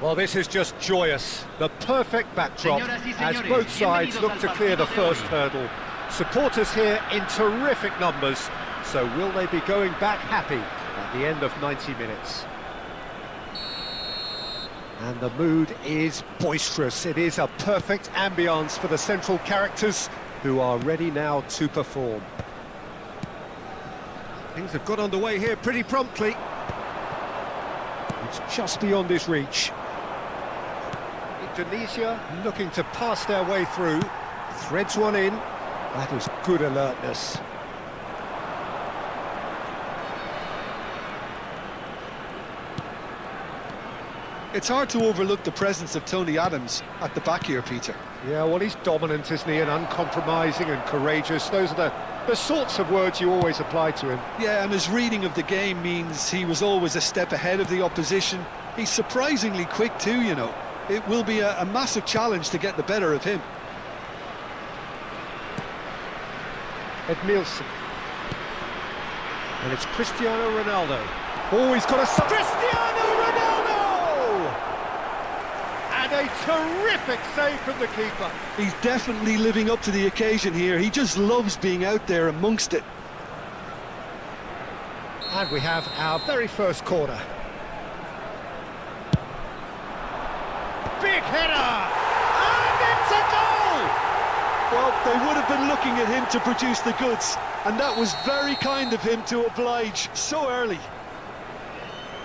Well, this is just joyous. The perfect backdrop as both sides look to clear the first hurdle. Supporters here in terrific numbers, so will they be going back happy at the end of 90 minutes? And the mood is boisterous. It is a perfect ambience for the central characters who are ready now to perform. Things have got underway here pretty promptly. It's just beyond his reach. Indonesia looking to pass their way through. Threads one in. That is good alertness. It's hard to overlook the presence of Tony Adams at the back here, Peter. Yeah, well, he's dominant, isn't he, and uncompromising and courageous. Those are the sorts of words you always apply to him. Yeah, and his reading of the game means he was always a step ahead of the opposition. He's surprisingly quick too, you know. It will be a massive challenge to get the better of him. Edmilson. And it's Cristiano Ronaldo. Oh, he's got a... Cristiano Ronaldo! And a terrific save from the keeper. He's definitely living up to the occasion here. He just loves being out there amongst it. And we have our very first corner. Big header! And it's a goal! Well, they would have been looking at him to produce the goods, and that was very kind of him to oblige so early.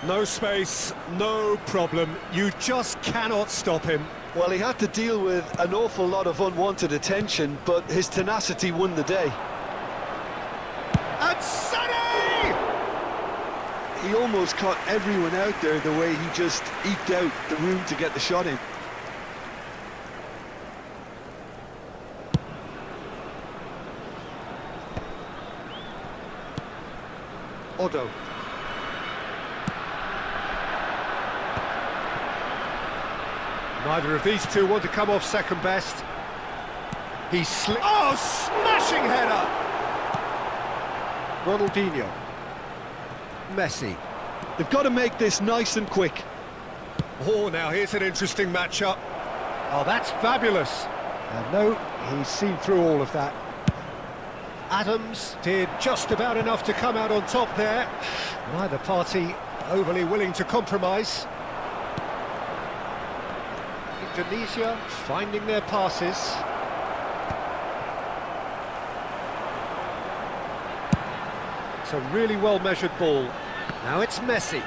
No space, no problem. You just cannot stop him. Well, he had to deal with an awful lot of unwanted attention, but his tenacity won the day. And Sonny! He almost caught everyone out there the way he just eked out the room to get the shot in. Otto. Neither of these two want to come off second best. Oh, smashing header! Ronaldinho. Messi. They've got to make this nice and quick. Oh, now here's an interesting matchup. Oh, that's fabulous. No, he's seen through all of that. Adams did just about enough to come out on top there. Neither party overly willing to compromise. Indonesia finding their passes. It's a really well-measured ball. Now it's Messi.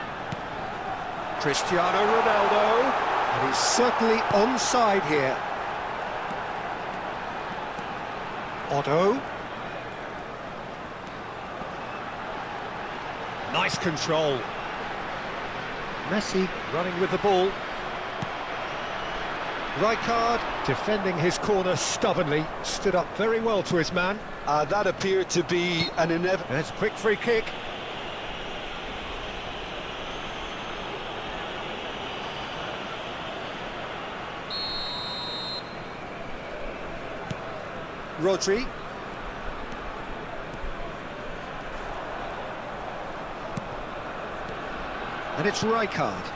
Cristiano Ronaldo. And he's certainly onside here. Otto. Nice control. Messi running with the ball. Rijkaard defending his corner stubbornly, stood up very well to his man. That appeared to be an inevitable... There's a quick free kick. Rodri. And it's Rijkaard.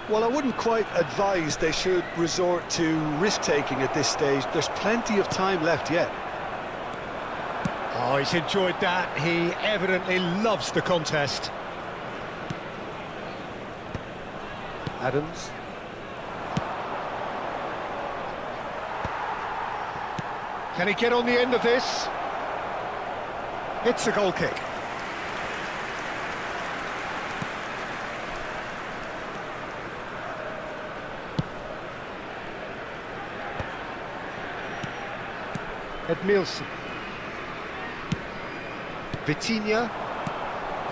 Well, I wouldn't quite advise they should resort to risk-taking at this stage. There's plenty of time left yet. Oh, he's enjoyed that. He evidently loves the contest. Adams. Can he get on the end of this? It's a goal kick. Edmilson. Vitinha.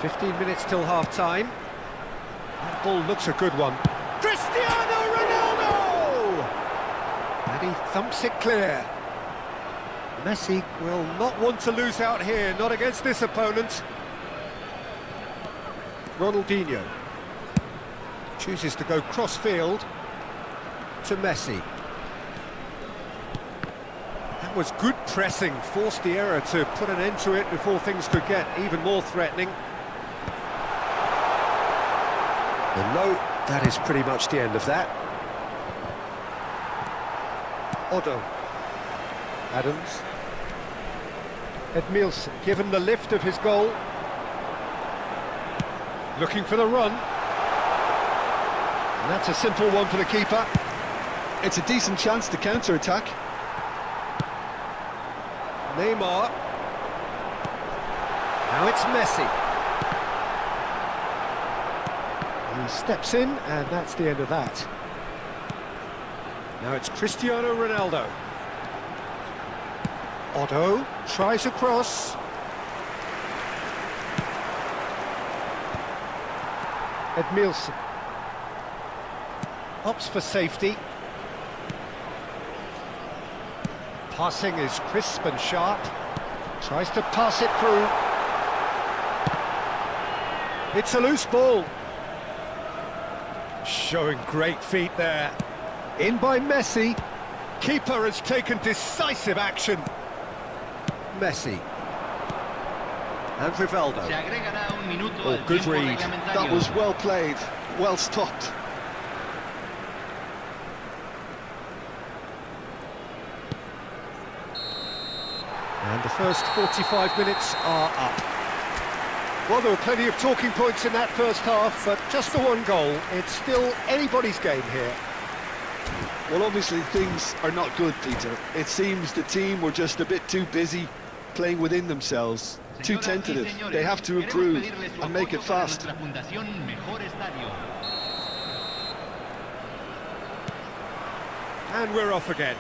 15 minutes till half-time. That ball looks a good one. Cristiano Ronaldo! And he thumps it clear. Messi will not want to lose out here, not against this opponent. Ronaldinho chooses to go cross-field to Messi. That was good pressing, forced the error to put an end to it before things could get even more threatening. The low That is pretty much the end of that. Otto. Adams. Edmilson, given the lift of his goal. Looking for the run. And that's a simple one for the keeper. It's a decent chance to counter-attack. Neymar. Now it's Messi. He steps in, and that's the end of that. Now it's Cristiano Ronaldo. Otto tries a cross. Edmilson. Opts for safety. Passing is crisp and sharp. Tries to pass it through. It's a loose ball. Showing great feet there. In by Messi. Keeper has taken decisive action. Messi. And Rivaldo. Oh, good read. That was well played, well stopped. And the first 45 minutes are up. Well, there were plenty of talking points in that first half, but just the one goal. It's still anybody's game here. Well, obviously things are not good, Peter. It seems the team were just a bit too busy playing within themselves, too tentative. They have to improve and make it fast. And we're off again.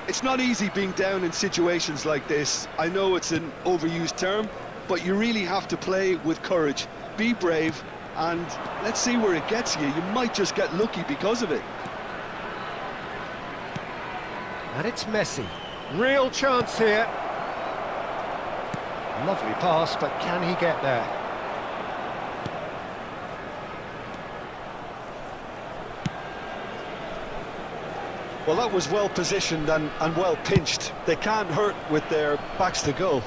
It's not easy being down in situations like this. I know it's an overused term, but you really have to play with courage. Be brave, and let's see where it gets you. You might just get lucky because of it. And it's Messi. Real chance here. Lovely pass, but can he get there? Well, that was well positioned and well pinched. They can't hurt with their backs to goal.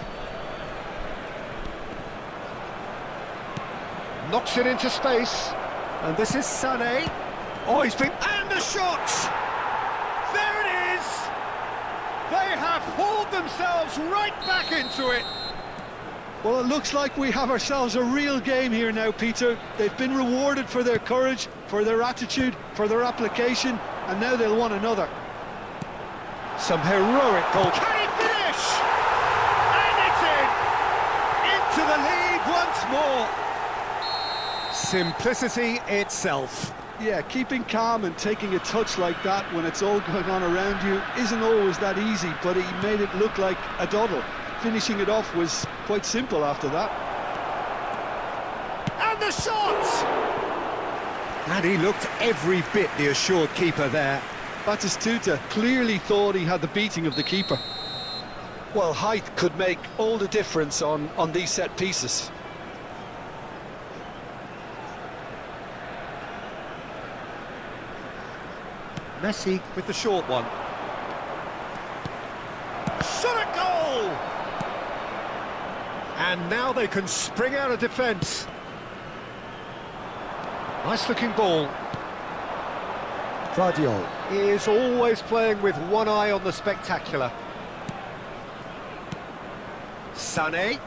Knocks it into space. And this is Sané. Oh, he's been... And the shot! There it is! They have hauled themselves right back into it. Well, it looks like we have ourselves a real game here now, Peter. They've been rewarded for their courage, for their attitude, for their application, and now they'll want another. Some heroic goal. Can he finish? And it's in! Into the lead once more. Simplicity itself. Yeah, keeping calm and taking a touch like that when it's all going on around you isn't always that easy, but he made it look like a doddle. Finishing it off was quite simple after that. And the shot! And he looked every bit the assured keeper there. Batistuta clearly thought he had the beating of the keeper. Well, height could make all the difference on these set pieces. Messi with the short one. Shot a goal! And now they can spring out of defence. Nice looking ball. Guardiola is always playing with one eye on the spectacular. Sané.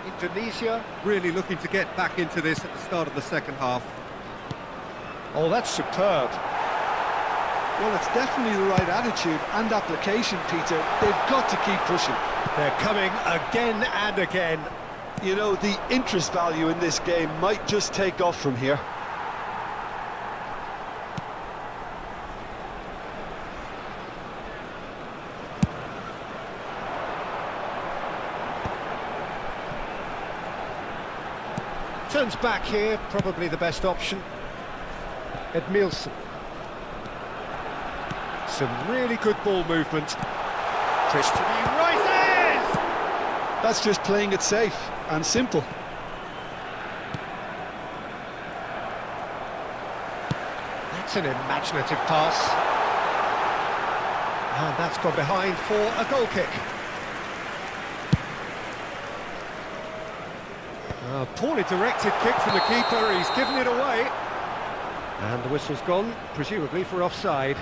Indonesia really looking to get back into this at the start of the second half. Oh, that's superb. Well, it's definitely the right attitude and application, Peter. They've got to keep pushing. They're coming again and again. You know, the interest value in this game might just take off from here. Turns back here, probably the best option. Edmilson. Some really good ball movement. Christian rises! That's just playing it safe and simple. That's an imaginative pass. And that's gone behind for a goal kick. A poorly directed kick from the keeper, he's given it away. And the whistle's gone, presumably for offside.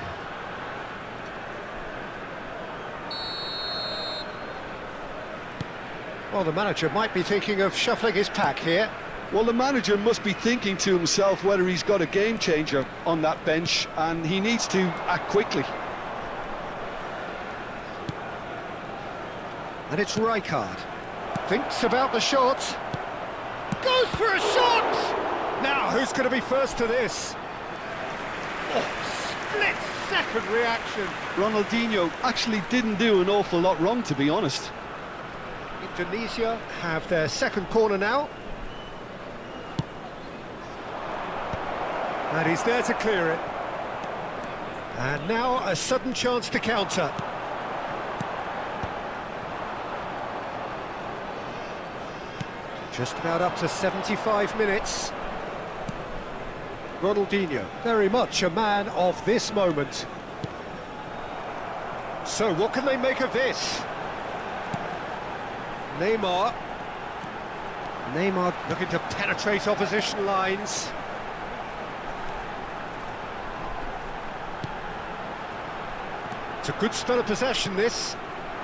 Well, the manager might be thinking of shuffling his pack here. Well, the manager must be thinking to himself whether he's got a game changer on that bench, and he needs to act quickly. And it's Rijkaard. Thinks about the shot. Goes for a shot! Now, who's going to be first to this? Oh, split-second reaction. Ronaldinho actually didn't do an awful lot wrong, to be honest. Indonesia have their second corner now. And he's there to clear it. And now a sudden chance to counter. Just about up to 75 minutes. Ronaldinho, very much a man of this moment. So what can they make of this? Neymar looking to penetrate opposition lines. It's a good spell of possession, this.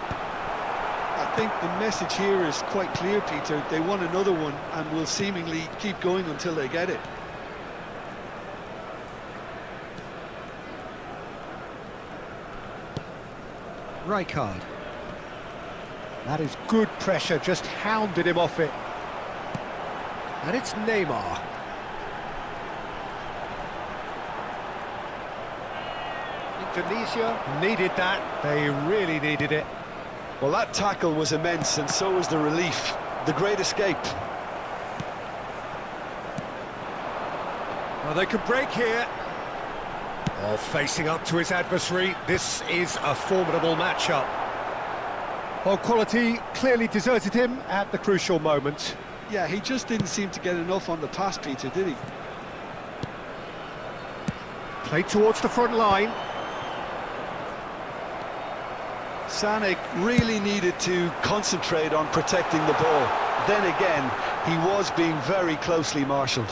I think the message here is quite clear, Peter. They want another one and will seemingly keep going until they get it. Rijkaard. That is good pressure, just hounded him off it. And it's Neymar. Indonesia needed that, they really needed it. Well, that tackle was immense, and so was the relief. The great escape. Well, they could break here. Oh, facing up to his adversary, this is a formidable matchup. Well, quality clearly deserted him at the crucial moment. Yeah, he just didn't seem to get enough on the pass, Peter, did he? Played towards the front line. Sanek really needed to concentrate on protecting the ball. Then again, he was being very closely marshalled.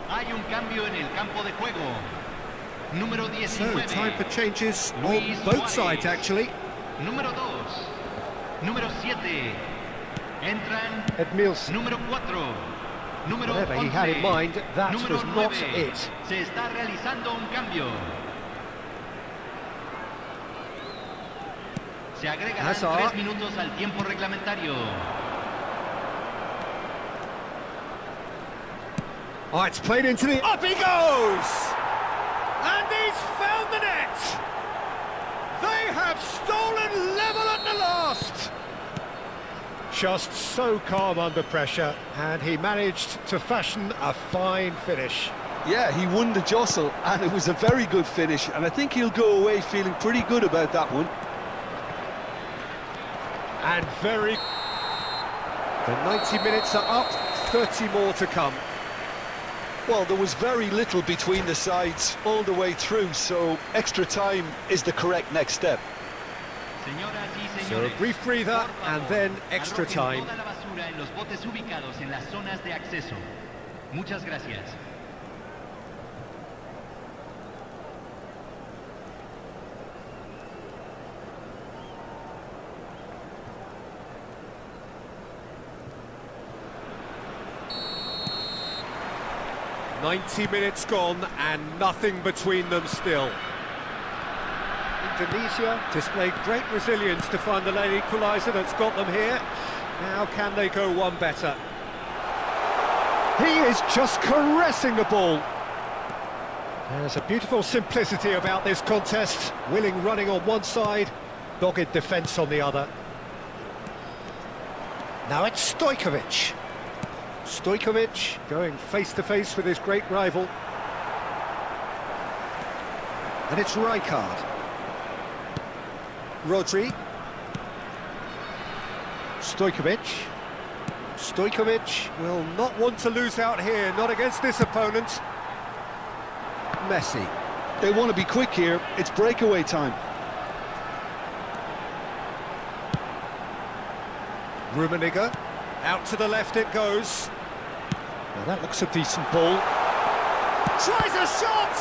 Hay un cambio en el campo de juego. Número 19. So, time for changes on both sides, actually. Número 2. Número 7. Entran. Edmilson. Número 4. Número Whatever 11. he had in mind, that Número was not 9. it. Se está realizando un cambio. Se agregarán Hazard. 3 minutos al tiempo reglamentario. Oh, it's played into the... Up he goes! And he's found the net! They have stolen level at the last! Just so calm under pressure, and he managed to fashion a fine finish. Yeah, he won the jostle, and it was a very good finish, and I think he'll go away feeling pretty good about that one. And very... The 90 minutes are up, 30 more to come. Well, there was very little between the sides all the way through, so extra time is the correct next step. So a brief breather and then extra time. Toda la basura en los botes ubicados en las zonas de acceso. Muchas gracias. "90 minutes gone and nothing between them still." Indonesia displayed great resilience to find the late equaliser that's got them here. Now can they go one better? He is just caressing the ball. There's a beautiful simplicity about this contest. Willing running on one side, Dogged defence on the other. Now it's Stojkovic. Stojkovic going face-to-face with his great rival. And it's Rijkaard. Rodri. Stojkovic. Stojkovic will not want to lose out here, not against this opponent. Messi. They want to be quick here. It's breakaway time. Rummenigge. Out to the left it goes. Now that looks a decent ball. Tries a shot!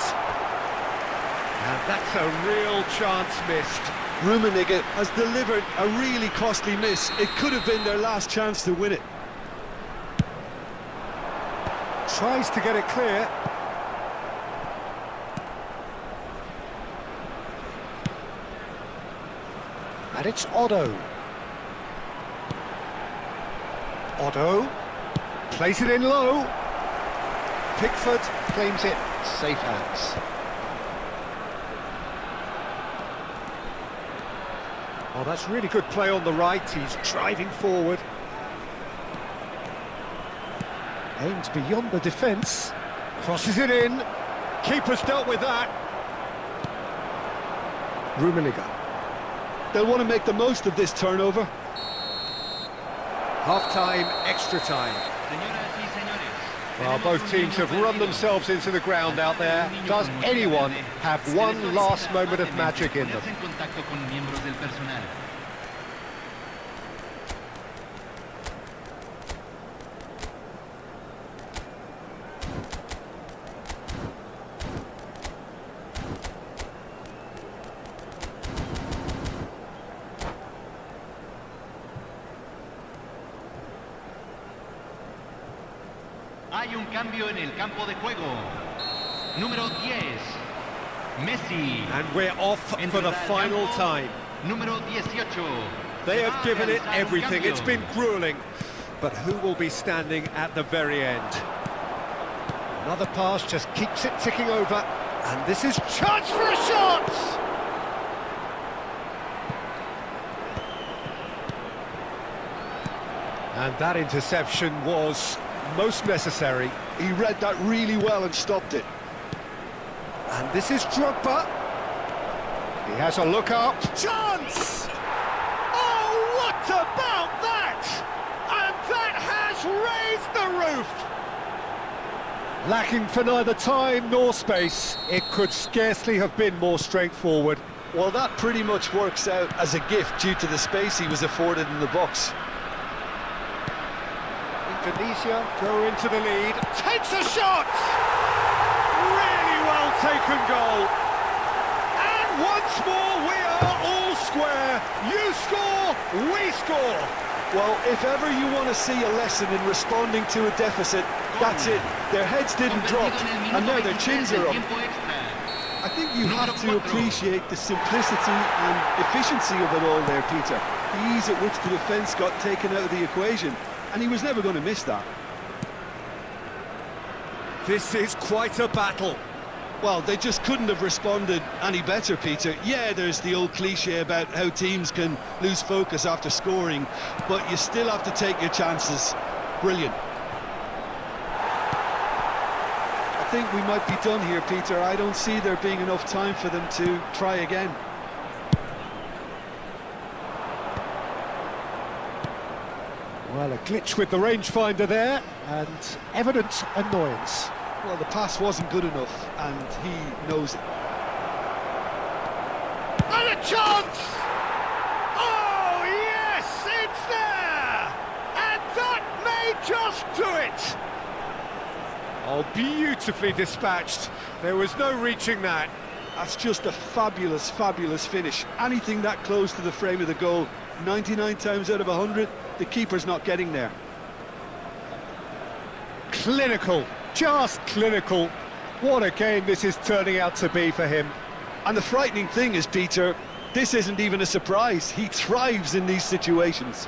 And that's a real chance missed. Rummenigge has delivered a really costly miss. It could have been their last chance to win it. Tries to get it clear. And it's Otto. Otto plays it in low. Pickford claims it. Safe hands. Oh, that's really good play on the right. He's driving forward. Aims beyond the defence. Crosses it in. Keeper's dealt with that. Rummenigge. They'll want to make the most of this turnover. Half-time, extra time. Well, both teams have run themselves into the ground out there. Does anyone have one last moment of magic in them? Hay un cambio en el campo de juego. Número 10, Messi. And we're off for the final time. Número 18. They have given it everything. It's been grueling. But who will be standing at the very end? Another pass just keeps it ticking over. And this is chance for a shot! And that interception was most necessary. He read that really well and stopped it. And this is Drogba. He has a look up. Chance! Oh, what about that? And that has raised the roof. Lacking for neither time nor space, it could scarcely have been more straightforward. Well, that pretty much works out as a gift due to the space he was afforded in the box. Indonesia go into the lead, takes a shot! Really well taken goal. And once more we are all square. You score, we score. Well, if ever you want to see a lesson in responding to a deficit, that's it. Their heads didn't drop, and now their chins are up. I think you have to appreciate the simplicity and efficiency of it all there, Peter. The ease at which the defence got taken out of the equation. And he was never going to miss that. This is quite a battle. Well, they just couldn't have responded any better, Peter. Yeah, there's the old cliche about how teams can lose focus after scoring, but you still have to take your chances. Brilliant. I think we might be done here, Peter. I don't see there being enough time for them to try again. Well, a glitch with the rangefinder there, and evident annoyance. Well, the pass wasn't good enough, and he knows it. And a chance! Oh, yes, it's there! And that may just do it! Oh, beautifully dispatched. There was no reaching that. That's just a fabulous, fabulous finish. Anything that close to the frame of the goal, 99 times out of 100, the keeper's not getting there. Clinical, just clinical. What a game this is turning out to be for him. And the frightening thing is, Peter, this isn't even a surprise. He thrives in these situations.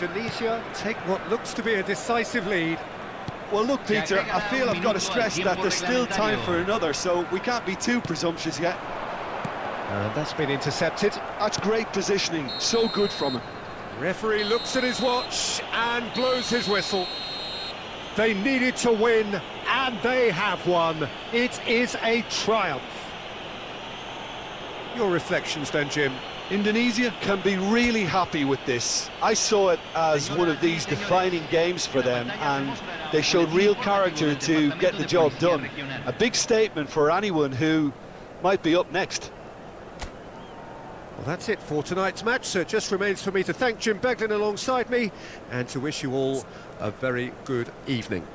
Indonesia take what looks to be a decisive lead. Well, look, Peter, I feel I've got to stress that there's still time for another, so we can't be too presumptuous yet. And that's been intercepted. That's great positioning, so good from him. Referee looks at his watch and blows his whistle. They needed to win, and they have won. It is a triumph. Your reflections then, Jim? Indonesia can be really happy with this. I saw it as one of these defining games for them, and they showed real character to get the job done. A big statement for anyone who might be up next. Well, that's it for tonight's match, so it just remains for me to thank Jim Beglin alongside me and to wish you all a very good evening.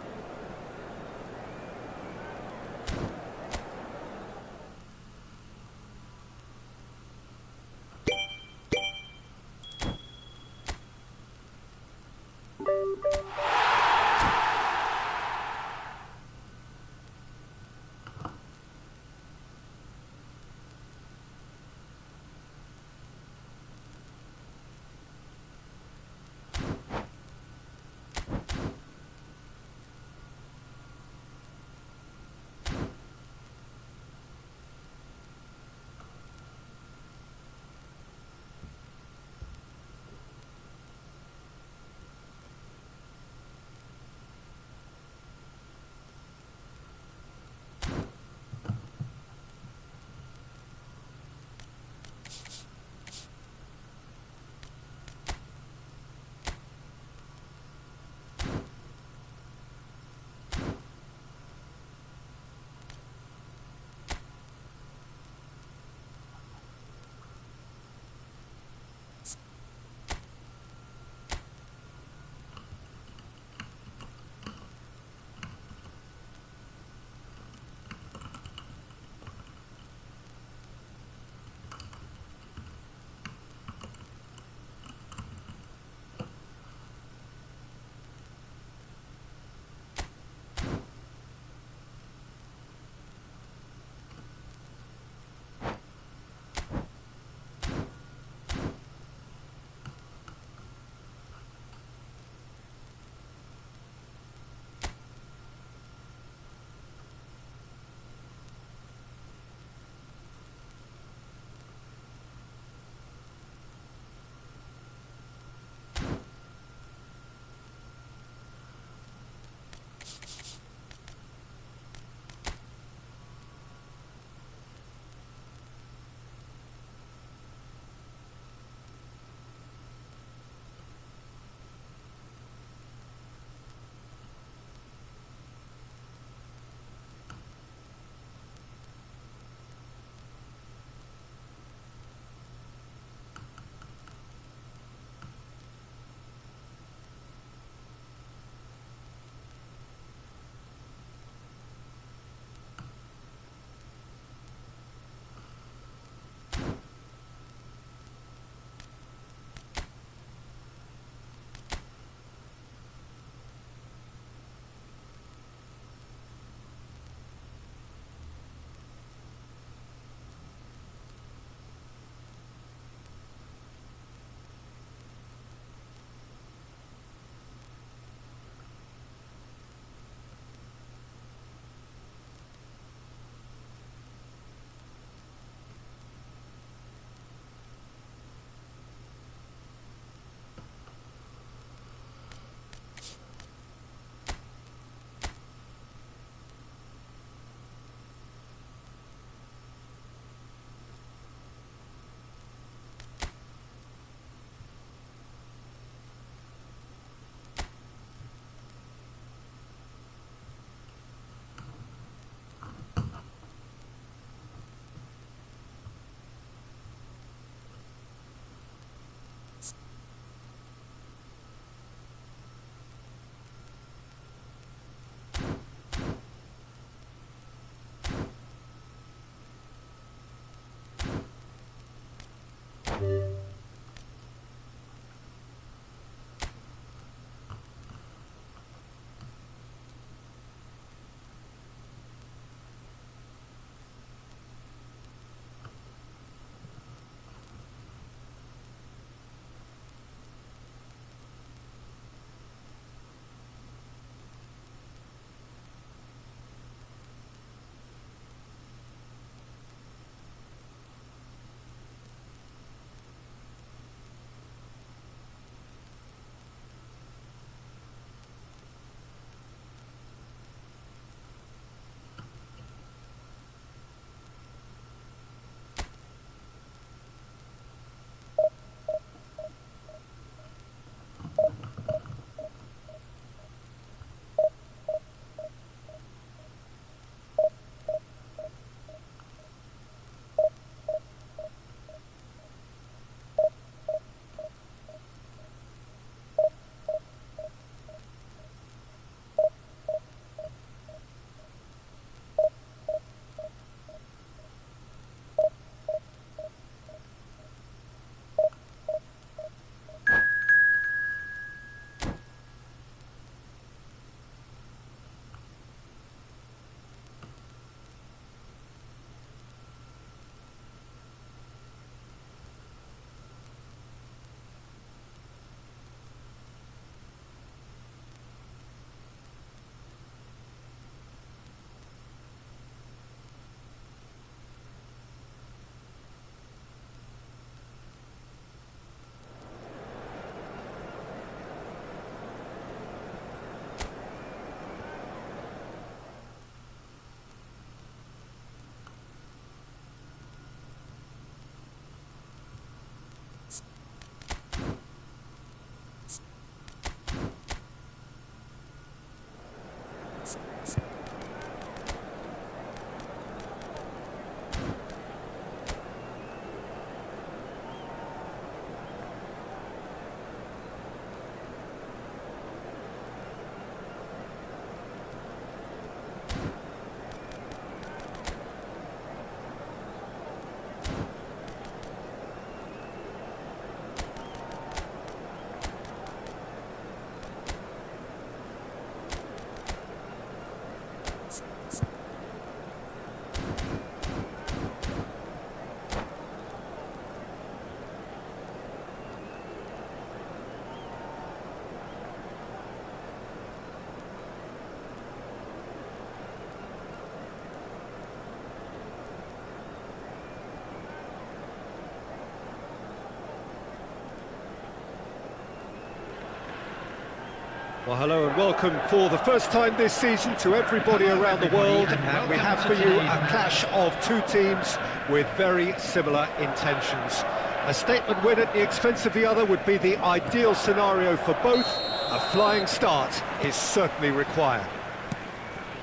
Well, hello and welcome for the first time this season to everybody around the world, and we have for you a clash of two teams with very similar intentions. A statement win at the expense of the other would be the ideal scenario for both. A flying start is certainly required.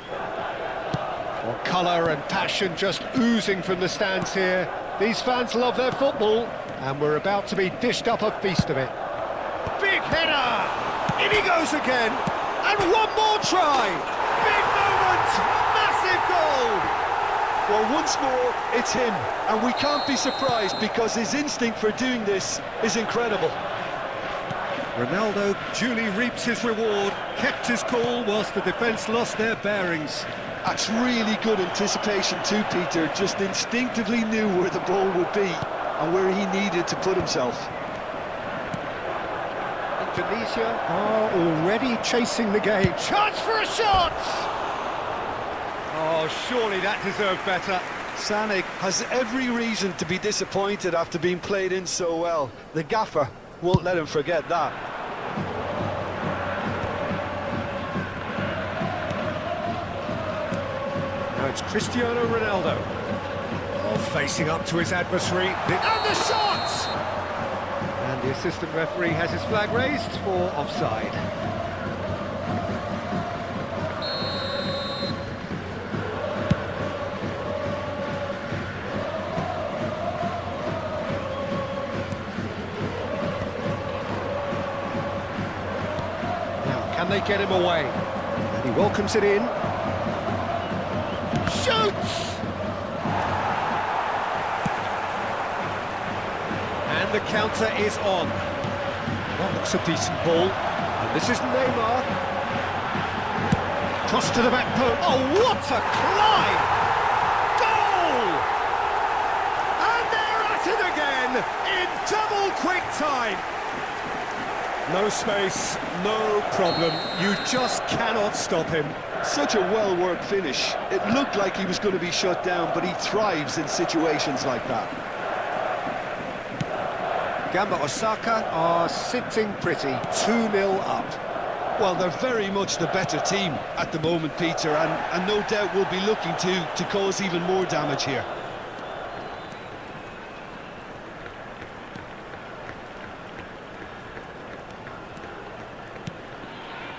Well, colour and passion just oozing from the stands here. These fans love their football, and we're about to be dished up a feast of it. Big header! In he goes again, and one more try! Big moment! Massive goal! Well, once more, it's him, and we can't be surprised because his instinct for doing this is incredible. Ronaldo duly reaps his reward, kept his cool whilst the defence lost their bearings. That's really good anticipation too, Peter. Just instinctively knew where the ball would be and where he needed to put himself. Indonesia are already chasing the game. Chance for a shot! Oh, surely that deserved better. Sané has every reason to be disappointed after being played in so well. The gaffer won't let him forget that. Now it's Cristiano Ronaldo. Oh, facing up to his adversary. And the shot! And the assistant referee has his flag raised for offside. Now, can they get him away? And he welcomes it in. Shoots! And the counter is on. That looks a decent ball. And this is Neymar. Cross to the back post. Oh, what a climb! Goal! And they're at it again in double quick time. No space, no problem. You just cannot stop him. Such a well-worked finish. It looked like he was going to be shut down, but he thrives in situations like that. Gamba Osaka are sitting pretty, 2-0 up. Well, they're very much the better team at the moment, Peter, and no doubt will be looking to cause even more damage here.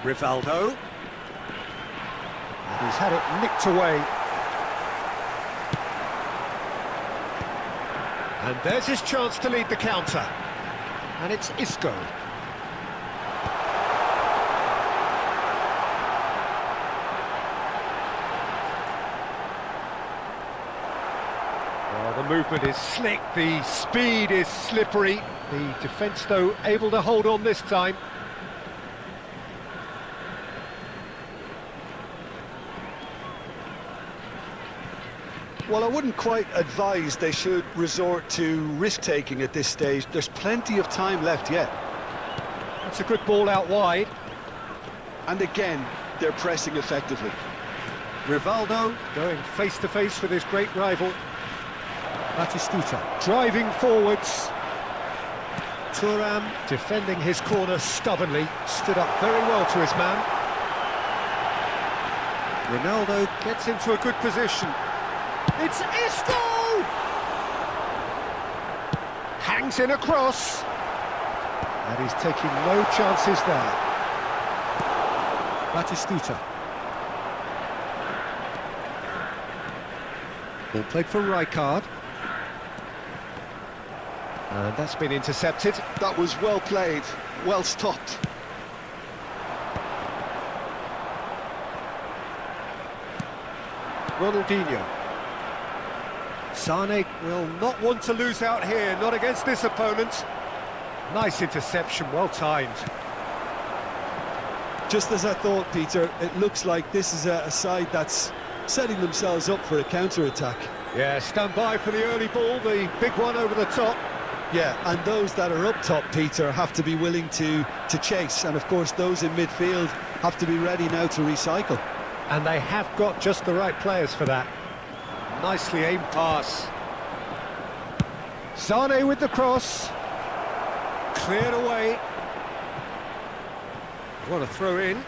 Rivaldo. He's had it nicked away. And there's his chance to lead the counter. And it's Isco. Well, the movement is slick, the speed is slippery. The defence, though, able to hold on this time. Well, I wouldn't quite advise they should resort to risk-taking at this stage. There's plenty of time left yet. That's a good ball out wide. And again, they're pressing effectively. Rivaldo going face-to-face with his great rival. Batistuta driving forwards. Thuram defending his corner stubbornly. Stood up very well to his man. Ronaldo gets into a good position. It's Isco! Hangs in a cross. And he's taking no chances there. Batistuta. Ball played for Rijkaard. And that's been intercepted. That was well played, well stopped. Ronaldinho. Sané will not want to lose out here, not against this opponent. Nice interception, well timed. Just as I thought, Peter, it looks like this is a side that's setting themselves up for a counter-attack. Yeah, stand by for the early ball, the big one over the top. Yeah, and those that are up top, Peter, have to be willing to chase. And of course, those in midfield have to be ready now to recycle. And they have got just the right players for that. Nicely aimed pass. Sané with the cross. Cleared away. What a throw in.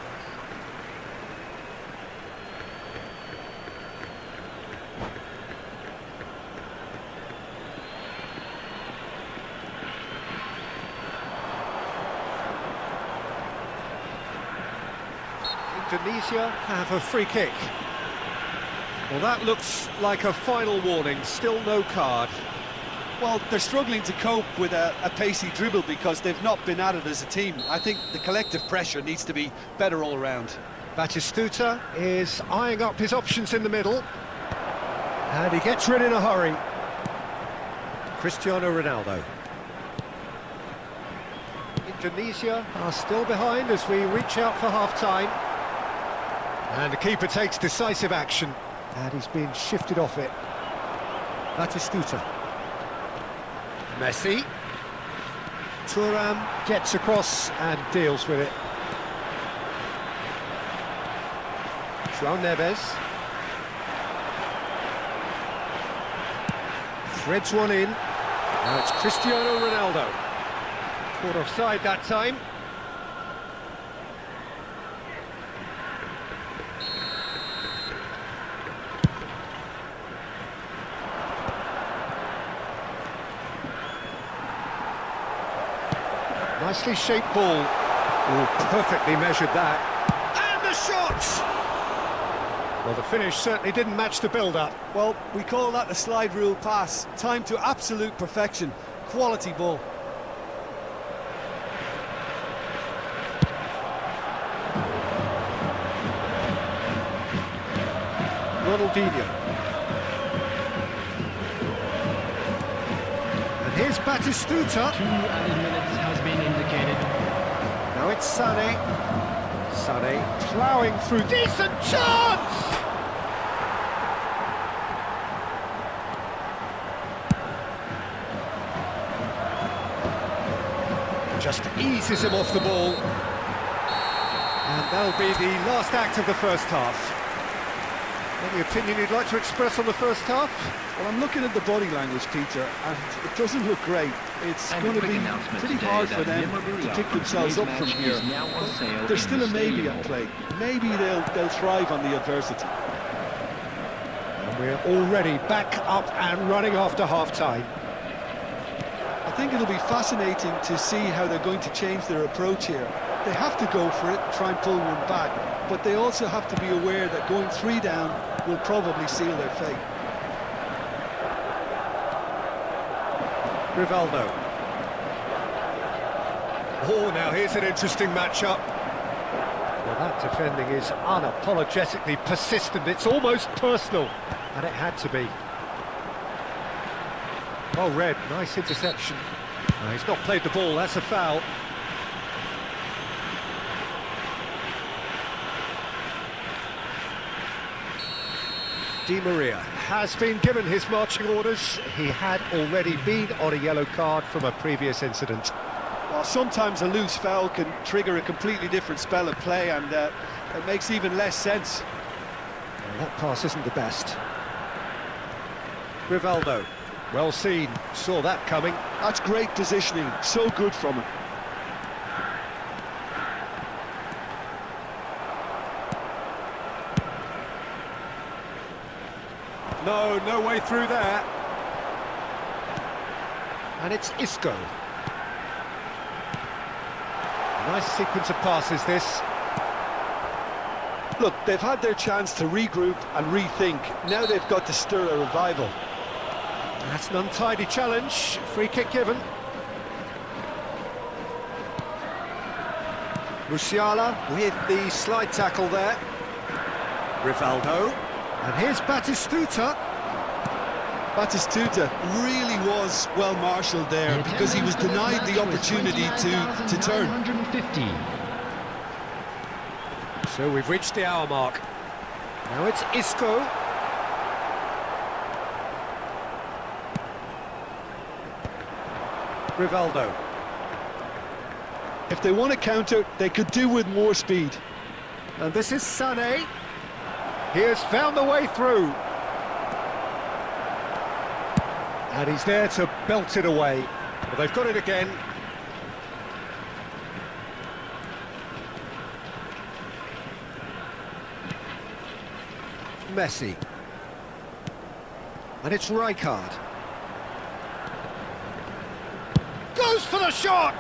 Indonesia have a free kick. Well, that looks like a final warning, still no card. Well, they're struggling to cope with a pacey dribble because they've not been at it as a team. I think the collective pressure needs to be better all around. Batistuta is eyeing up his options in the middle. And he gets rid in a hurry. Cristiano Ronaldo. Indonesia are still behind as we reach out for half-time. And the keeper takes decisive action. And he's being shifted off it. Batistuta. Messi. Thuram gets across and deals with it. João Neves. Threads one in. Now it's Cristiano Ronaldo. Caught offside that time. Nicely shaped ball. Oh, perfectly measured that. And the shot! Well, the finish certainly didn't match the build-up. Well, we call that the slide rule pass. Time to absolute perfection. Quality ball. Ronaldinho. And here's Batistuta. 2 added minutes has been indicated. Now it's Sané. Sané ploughing through. Decent chance! Just eases him off the ball. And that'll be the last act of the first half. Any opinion you'd like to express on the first half? Well, I'm looking at the body language, Peter, and it doesn't look great. It's going to be pretty hard for them to pick themselves up from here. But there's still a maybe at play. Maybe they'll thrive on the adversity. And we're already back up and running after half-time. I think it'll be fascinating to see how they're going to change their approach here. They have to go for it, try and pull one back, but they also have to be aware that going 3 down will probably seal their fate. Rivaldo. Oh, now here's an interesting matchup. Well, that defending is unapologetically persistent. It's almost personal, and it had to be. Well read, nice interception. He's not played the ball, that's a foul. Di Maria has been given his marching orders. He had already been on a yellow card from a previous incident. Well, sometimes a loose foul can trigger a completely different spell of play, and it makes even less sense. Well, that pass isn't the best. Rivaldo, well seen, saw that coming. That's great positioning, so good from him. No way through there. And it's Isco. Nice sequence of passes, this. Look, they've had their chance to regroup and rethink. Now they've got to stir a revival. That's an untidy challenge. Free kick given. Musiala with the slide tackle there. Rivaldo. And here's Batistuta. Batistuta really was well marshalled there because he was denied the opportunity to turn. So we've reached the hour mark. Now it's Isco. Rivaldo. If they want to counter, they could do with more speed. And this is Sané. He has found the way through. And he's there to belt it away. But they've got it again. Messi. And it's Rijkaard. Goes for the shot!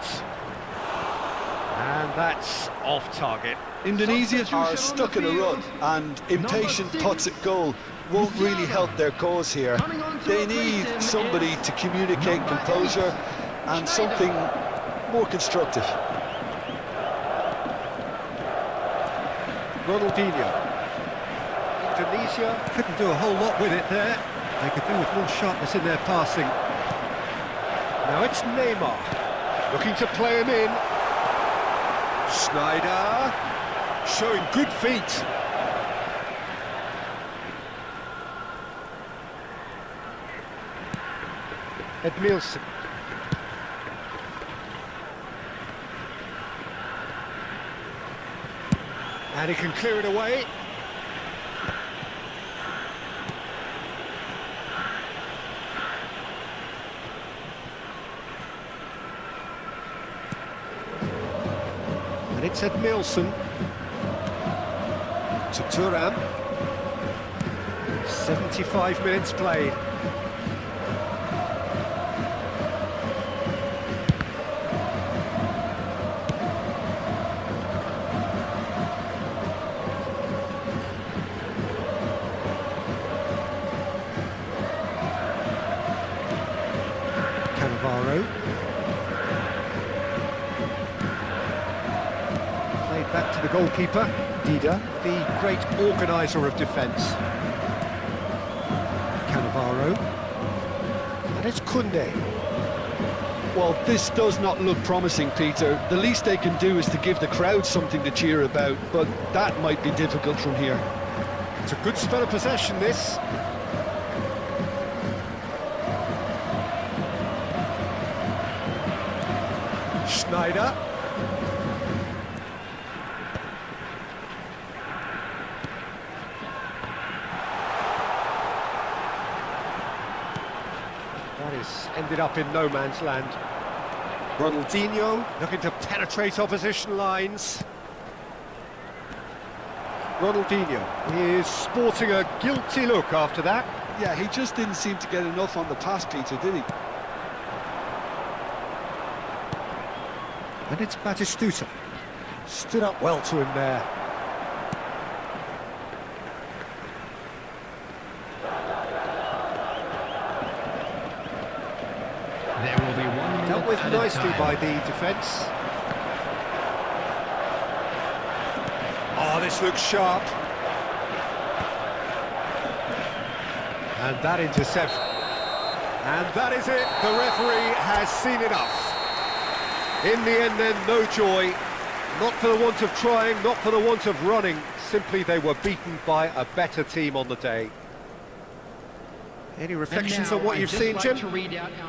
And that's off target. Indonesia are stuck in a rut, and impatient putts at goal won't really help their cause here. They need somebody to communicate composure and something more constructive. Ronaldinho. Indonesia couldn't do a whole lot with it there. They could do with more sharpness in their passing. Now it's Neymar, looking to play him in. Schneider, showing good feet. Edmilson. And he can clear it away. And it's Edmilson to Thuram. 75 minutes played. Played back to the goalkeeper, Dida, the great organiser of defence. Cannavaro. And it's Koundé. Well, this does not look promising, Peter. The least they can do is to give the crowd something to cheer about, but that might be difficult from here. It's a good spell of possession, this. Schneider. That is ended up in no man's land. Ronaldinho looking to penetrate opposition lines. Ronaldinho is sporting a guilty look after that. Yeah, he just didn't seem to get enough on the pass, Peter, did he? And it's Batistuta. Stood up well to him there. There will be one Dealt with at a nicely time. by the defence. Oh, this looks sharp. And that interception. And that is it. The referee has seen enough. In the end then, no joy. Not for the want of trying, not for the want of running. Simply they were beaten by a better team on the day. Any reflections on what you've seen, Jim? To read out now.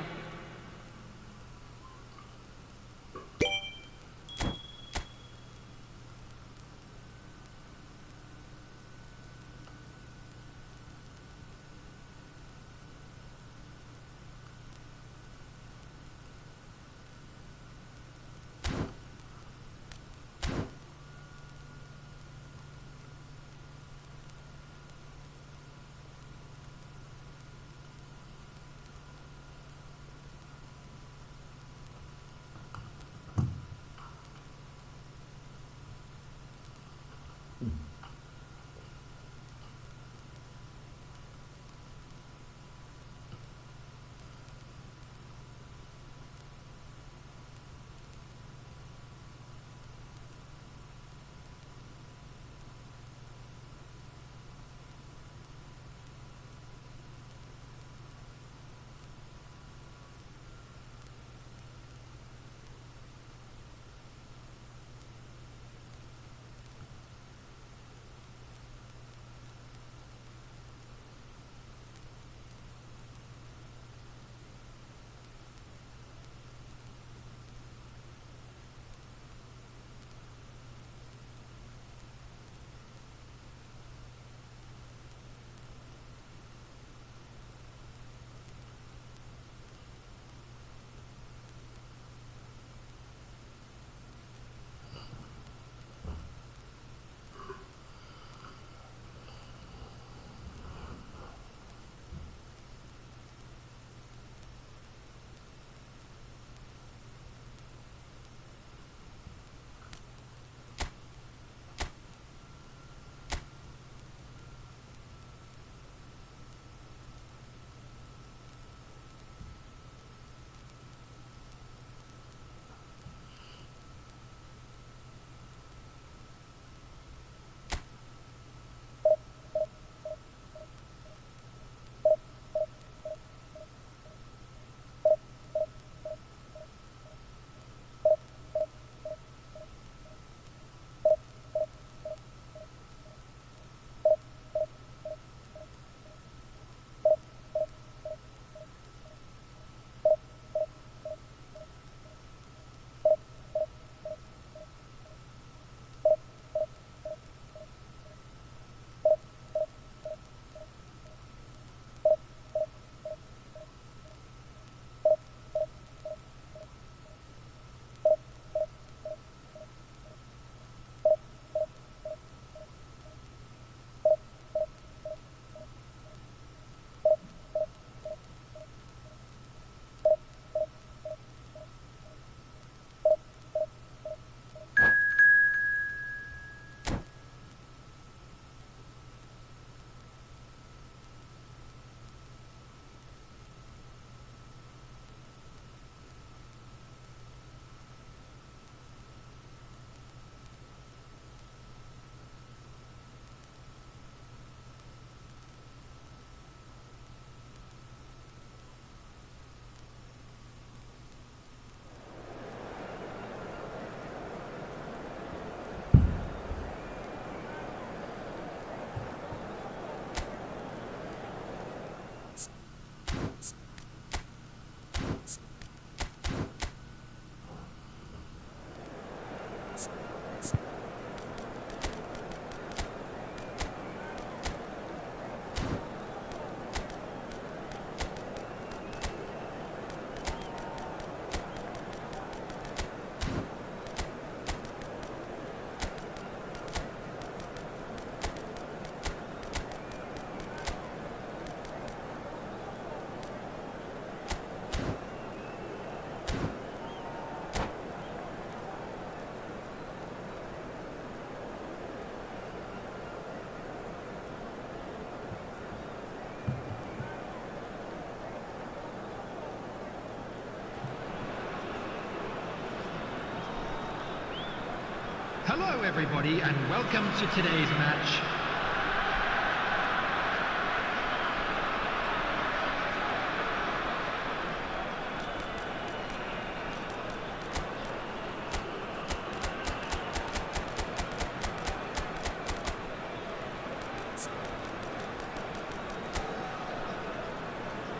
Hello everybody and welcome to today's match.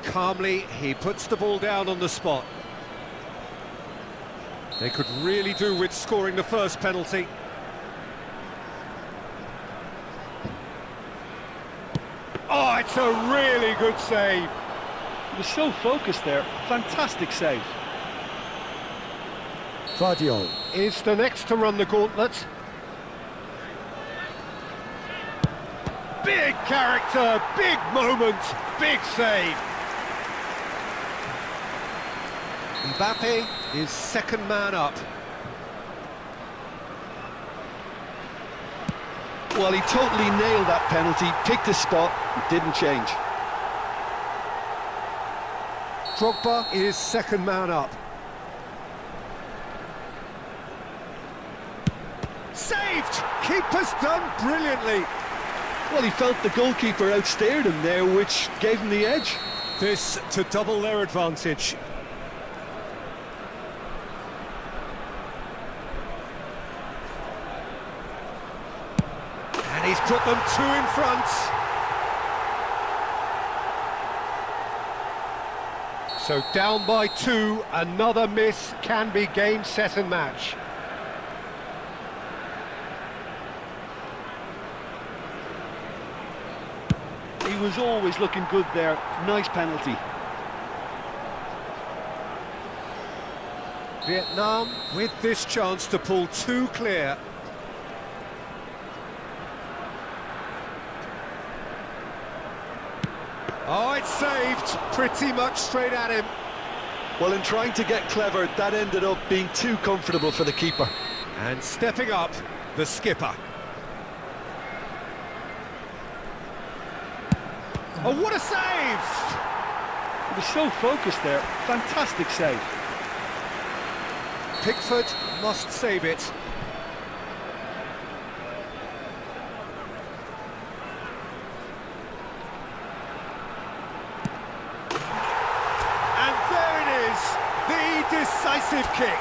Calmly, he puts the ball down on the spot. They could really do with scoring the first penalty. Oh, it's a really good save. He was so focused there. Fantastic save. Vardiol is the next to run the gauntlet. Big character, big moment, big save. Mbappe is second man up. Well, he totally nailed that penalty, picked his spot, didn't change. Drogba is second man up. Saved! Keeper's done brilliantly. Well, he felt the goalkeeper outstared him there, which gave him the edge. This to double their advantage. And he's put them two in front. So down by two, another miss can be game, set and match. He was always looking good there. Nice penalty. Vietnam with this chance to pull two clear. Oh, it's saved, pretty much straight at him. Well, in trying to get clever, that ended up being too comfortable for the keeper. And stepping up, the skipper. Oh, what a save! He was so focused there. Fantastic save. Pickford must save it. And there it is, the decisive kick.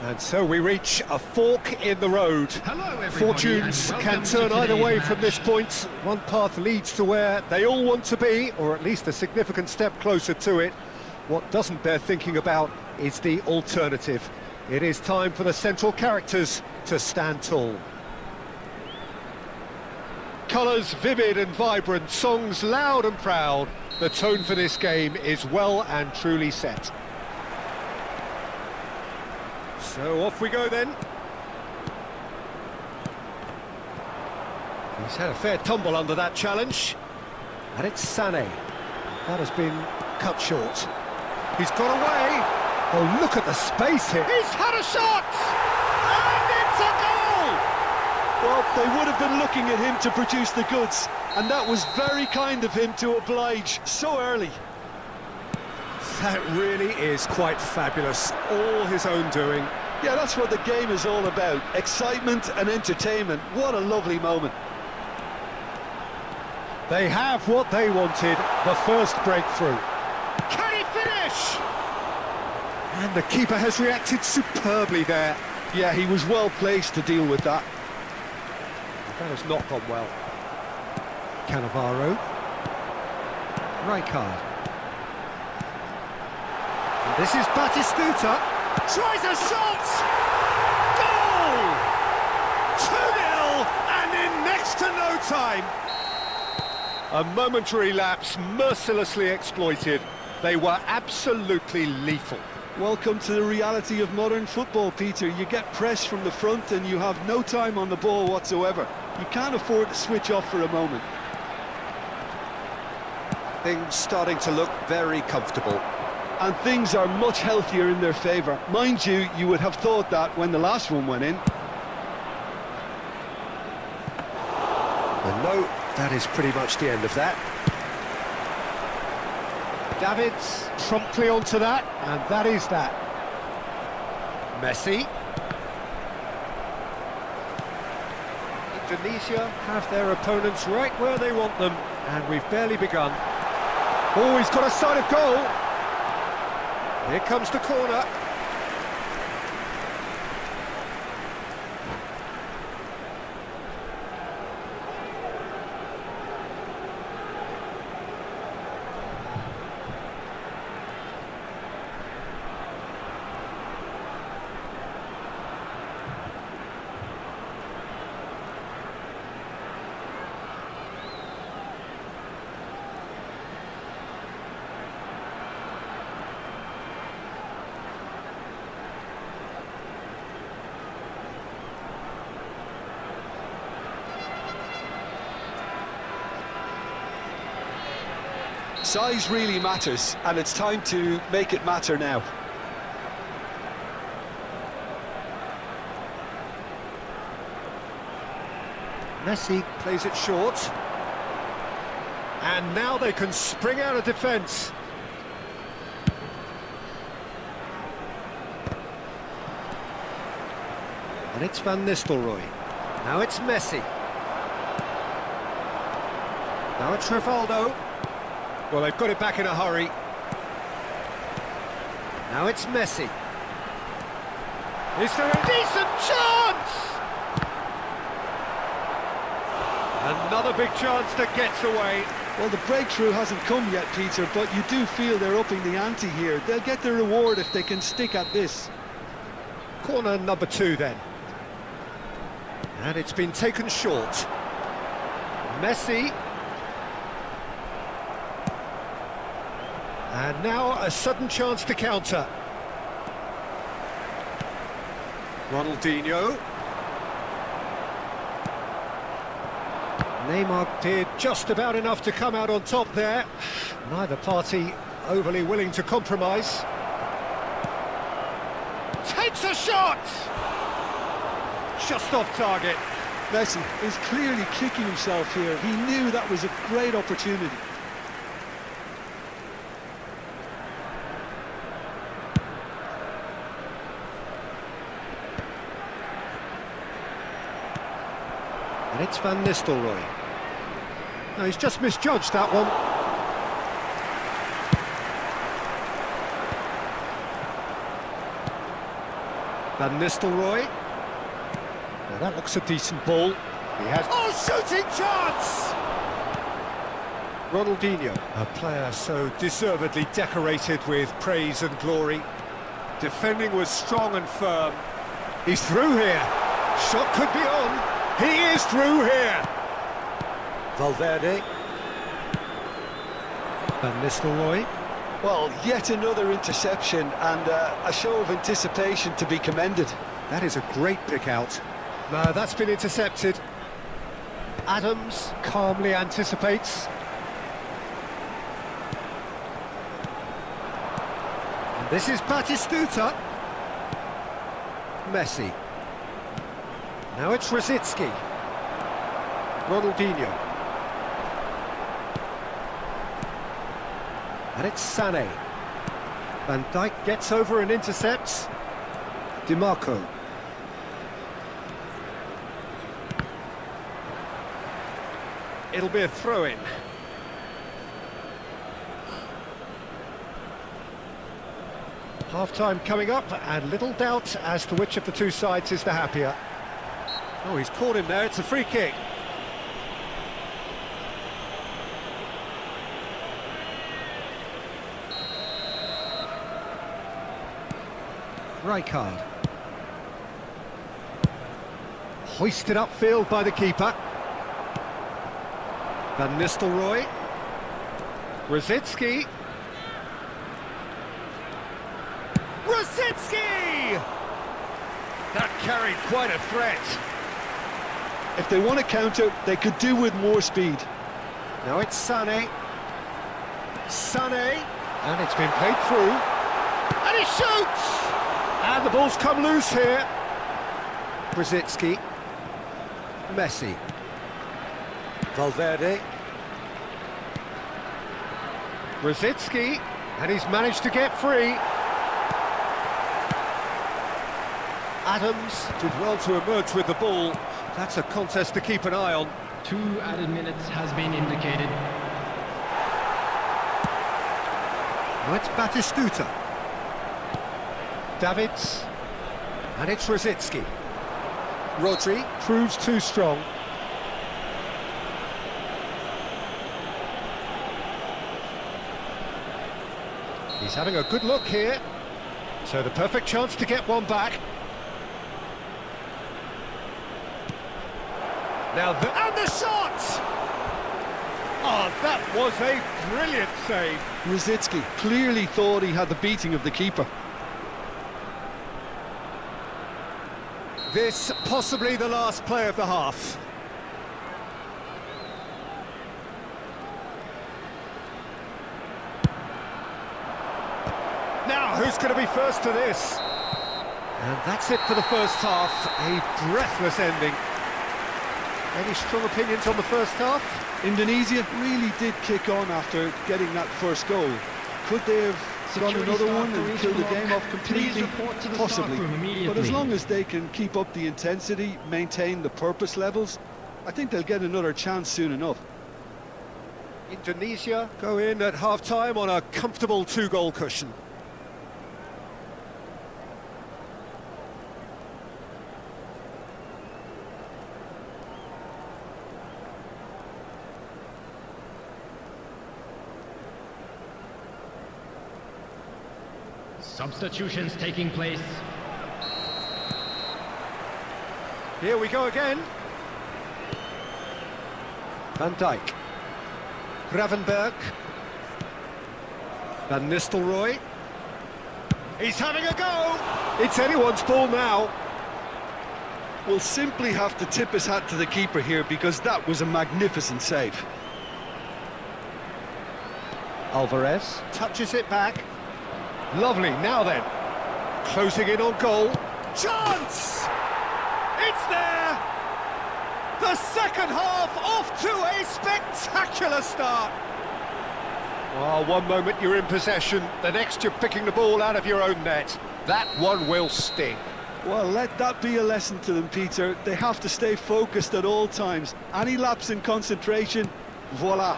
And so we reach a fork in the road. Hello, everybody, Fortunes and can welcome turn to either today's way match. from this point. One path leads to where they all want to be, or at least a significant step closer to it. What doesn't bear thinking about is the alternative. It is time for the central characters to stand tall. Colours vivid and vibrant, songs loud and proud. The tone for this game is well and truly set. So off we go then. He's had a fair tumble under that challenge. And it's Sané. That has been cut short. He's got away. Oh, look at the space here. He's had a shot! And it's a goal! Well, they would have been looking at him to produce the goods, and that was very kind of him to oblige so early. That really is quite fabulous. All his own doing. Yeah, that's what the game is all about. Excitement and entertainment. What a lovely moment. They have what they wanted, the first breakthrough. Can he finish? And the keeper has reacted superbly there. Yeah, he was well placed to deal with that. That has not gone well. Cannavaro. Rijkaard. And this is Batistuta. Tries a shot! Goal! 2-0 and in next to no time. A momentary lapse mercilessly exploited. They were absolutely lethal. Welcome to the reality of modern football, Peter. You get press from the front and you have no time on the ball whatsoever. You can't afford to switch off for a moment. Things starting to look very comfortable. And things are much healthier in their favour. Mind you, you would have thought that when the last one went in. And no, that is pretty much the end of that. Davids promptly onto that, and that is that. Messi. Indonesia have their opponents right where they want them, and we've barely begun. Oh, he's got a sight of goal. Here comes the corner. Size really matters, and it's time to make it matter now. Messi plays it short. And now they can spring out of defence. And it's Van Nistelrooy. Now it's Messi. Now it's Rivaldo. Well, they've got it back in a hurry. Now it's Messi. Is there a decent chance? Another big chance that gets away. Well, the breakthrough hasn't come yet, Peter, but you do feel they're upping the ante here. They'll get their reward if they can stick at this. Corner number 2 then. And it's been taken short. Messi. And now a sudden chance to counter. Ronaldinho. Neymar did just about enough to come out on top there. Neither party overly willing to compromise. Takes a shot! Just off target. Messi is clearly kicking himself here. He knew that was a great opportunity. And it's Van Nistelrooy. No, he's just misjudged that one. Van Nistelrooy. Now that looks a decent ball. He has... Oh, shooting chance! Ronaldinho, a player so deservedly decorated with praise and glory. Defending was strong and firm. He's through here. Shot could be on. He is through here. Valverde. Van Nistelrooy. Well, yet another interception and a show of anticipation to be commended. That is a great pick out. No, that's been intercepted. Adams calmly anticipates. And this is Batistuta. Messi. Now it's Rosicki. Ronaldinho. And it's Sané. Van Dijk gets over and intercepts. DiMarco. It'll be a throw-in. Half-time coming up, and little doubt as to which of the two sides is the happier. Oh, he's caught him there, it's a free kick. Rijkaard. Hoisted upfield by the keeper. Van Nistelrooy. Rosicki. Rosicki! That carried quite a threat. If they want to counter, they could do with more speed. Now it's Sané. Sané. And it's been played through. And he shoots! And the ball's come loose here. Rosicki. Messi. Valverde. Rosicki. And he's managed to get free. Adams did well to emerge with the ball. That's a contest to keep an eye on. 2 added minutes has been indicated. Now it's Batistuta. Davids. And it's Rosicki. Rodri proves too strong. He's having a good look here. So the perfect chance to get one back. Now and the shot! Oh, that was a brilliant save. Rosicki clearly thought he had the beating of the keeper. This possibly the last play of the half. Now, who's going to be first to this? And that's it for the first half. A breathless ending. Any strong opinions on the first half? Indonesia really did kick on after getting that first goal. Could they have gone another one and killed the game off completely? Possibly. But as long as they can keep up the intensity, maintain the purpose levels, I think they'll get another chance soon enough. Indonesia go in at half-time on a comfortable 2-goal cushion. Substitutions taking place. Here we go again. Van Dijk. Gravenberg. Van Nistelrooy. He's having a go! It's anyone's ball now. We'll simply have to tip his hat to the keeper here because that was a magnificent save. Alvarez touches it back. Lovely, now then. Closing in on goal. Chance! It's there! The second half off to a spectacular start. Oh, one moment you're in possession, the next you're picking the ball out of your own net. That one will sting. Well, let that be a lesson to them, Peter. They have to stay focused at all times. Any lapse in concentration, voila.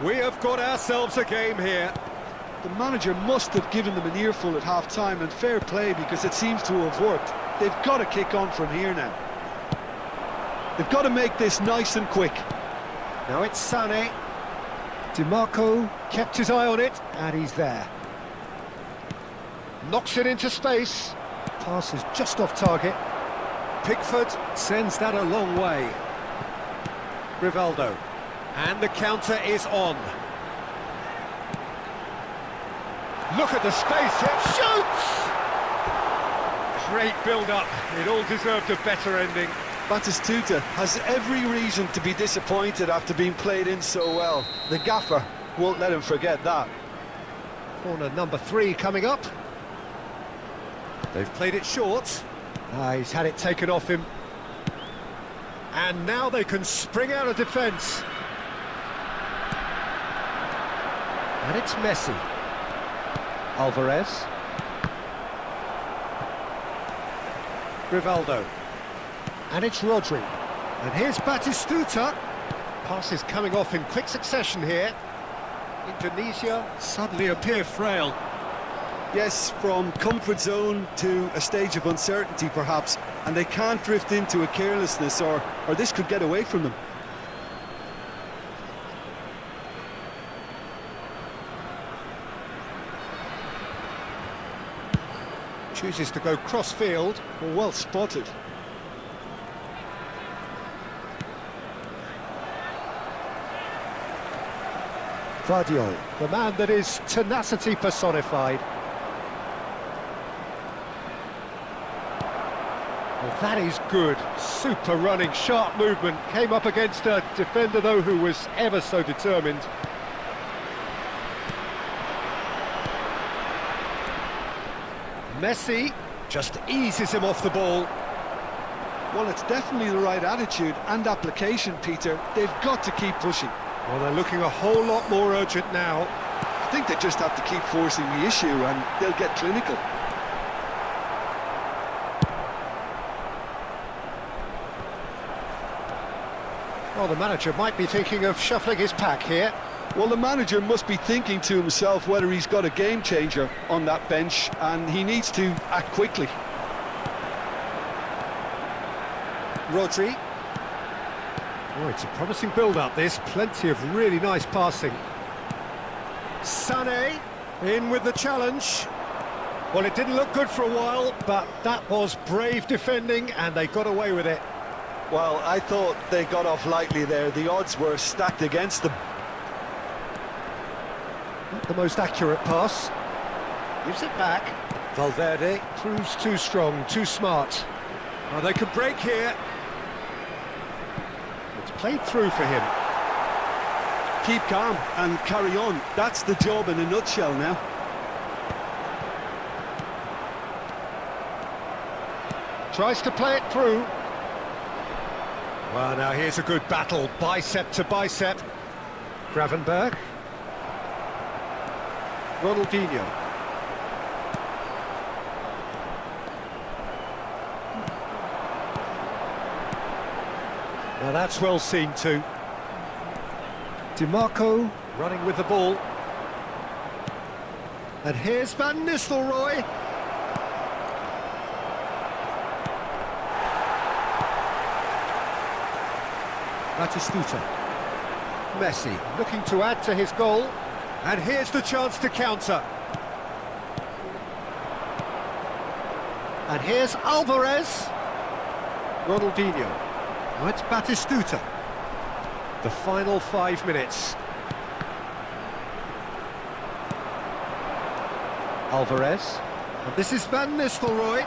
We have got ourselves a game here. The manager must have given them an earful at half-time, and fair play, because it seems to have worked. They've got to kick on from here now. They've got to make this nice and quick. Now it's Sané. DiMarco kept his eye on it, and he's there. Knocks it into space. Pass is just off target. Pickford sends that a long way. Rivaldo. And the counter is on. Look at the space here. Shoots! Great build-up. It all deserved a better ending. Batistuta has every reason to be disappointed after being played in so well. The gaffer won't let him forget that. Corner number 3 coming up. They've played it short. He's had it taken off him. And now they can spring out of defence. And it's Messi. Alvarez. Rivaldo. And it's Rodri. And here's Batistuta. Passes coming off in quick succession here. Indonesia suddenly appear frail. Yes, from comfort zone to a stage of uncertainty perhaps, and they can't drift into a carelessness or this could get away from them. Chooses to go cross-field. Well spotted. Vardiol, the man that is tenacity personified. Well, that is good. Super running, sharp movement. Came up against a defender, though, who was ever so determined. Messi just eases him off the ball. Well, it's definitely the right attitude and application, Peter. They've got to keep pushing. Well, they're looking a whole lot more urgent now. I think they just have to keep forcing the issue and they'll get clinical. Well, the manager might be thinking of shuffling his pack here. Well, the manager must be thinking to himself whether he's got a game changer on that bench, and he needs to act quickly. Rodri. Oh, it's a promising build-up, this. Plenty of really nice passing. Sané in with the challenge. Well, it didn't look good for a while, but that was brave defending, and they got away with it. Well, I thought they got off lightly there. The odds were stacked against them. Not the most accurate pass. Gives it back. Valverde proves too strong, too smart. Oh, they can break here. It's played through for him. Keep calm and carry on. That's the job in a nutshell now. Tries to play it through. Well, now here's a good battle, bicep to bicep. Gravenberg. Ronaldinho. Now that's well seen too. DiMarco running with the ball. And here's Van Nistelrooy. Batistuta. Messi looking to add to his goal. And here's the chance to counter. And here's Alvarez. Ronaldinho. Now it's Batistuta. The final 5 minutes. Alvarez. And this is Van Nistelrooy.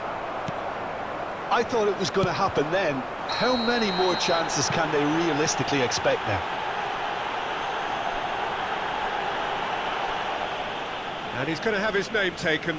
I thought it was going to happen then. How many more chances can they realistically expect now? And he's going to have his name taken.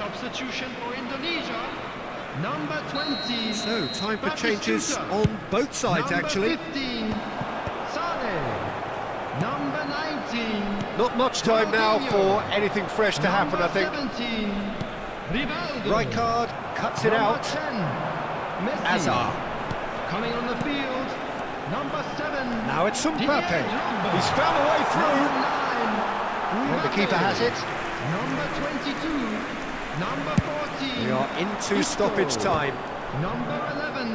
Substitution for Indonesia. Number 20. So, time for changes Batistuta. on both sides, Number actually. 15. Sane. Number 19. Not much time now for anything fresh to happen, I think. 17. Rivaldo. Rijkaard cuts it Number out. 10. Messi. Hazard. Coming on the field. Number 7. Now it's Mbappe. Didier Drogba. He's found a way Number through. 9. And the keeper has it. Number 22. Number 14. We are into Isco. stoppage time. Number 11.